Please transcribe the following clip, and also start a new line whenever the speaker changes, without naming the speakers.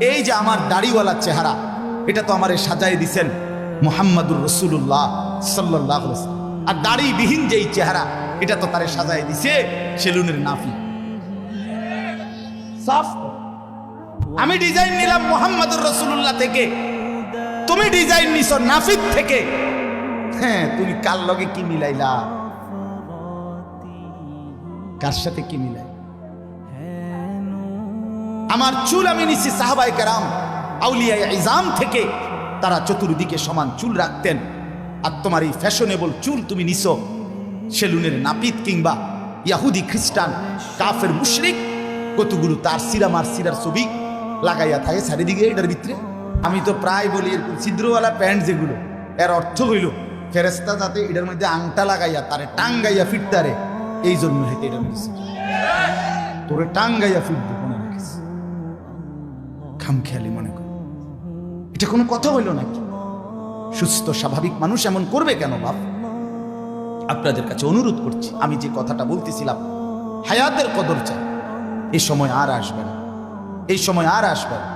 এই যে আমার দাড়িওয়ালা চেহারা, এটা তো আমারে সাজায় দিছেন মুহাম্মাদুর রাসূলুল্লাহ সাল্লাল্লাহু আলাইহি ওয়াসাল্লাম। আর দাড়িবিহীন যেই চেহারা, এটা তো তারে সাজায় দিছে সেলুনের নাফি। সাফ। আমি ডিজাইন নিলাম মুহাম্মাদুর রাসূলুল্লাহ থেকে, তুমি ডিজাইন নিছো নাফিদ থেকে। হ্যাঁ, তুমি কার লগে কি মিলাইলা, কার সাথে কি মিলাই? আমার চুল আমি নিছি সাহাবায়ে কেরাম আউলিয়ায়ে ইজাম থেকে, তারা চতুর্দিকে সমান চুল রাখতেন। আর তোমার এই ফ্যাশনেবল চুল তুমি নিছো সেলুনের নাপিত কিংবা ইয়াহুদি খ্রিস্টান কাফের মুশরিক, কতগুলো তার সিরামার সিরার ছবি লাগাইয়া থাকে চারিদিকে এটার ভিতরে। আমি তো প্রায় বলি এরকম ছিদ্রওয়ালা প্যান্ট যেগুলো, এর অর্থ হইল ফেরেস্তা যাতে এটার মধ্যে আংটা লাগাইয়া তারে টাঙ্গাইয়া ফিরতারে, এই জন্য হইতে এটা নিয়েছে, তোরে টাঙ্গাইয়া ফিরতে মনে রাখিস। খামখেয়ালি মনে কর, এটা কোনো কথা হইল নাকি? সুস্থ স্বাভাবিক মানুষ এমন করবে কেন বাপ? আপনাদের কাছে অনুরোধ করছি, আমি যে কথাটা বলতেছিলাম হায়াতের কদর চাই, এই সময় আর আসবে না, এই সময় আর আসবে না।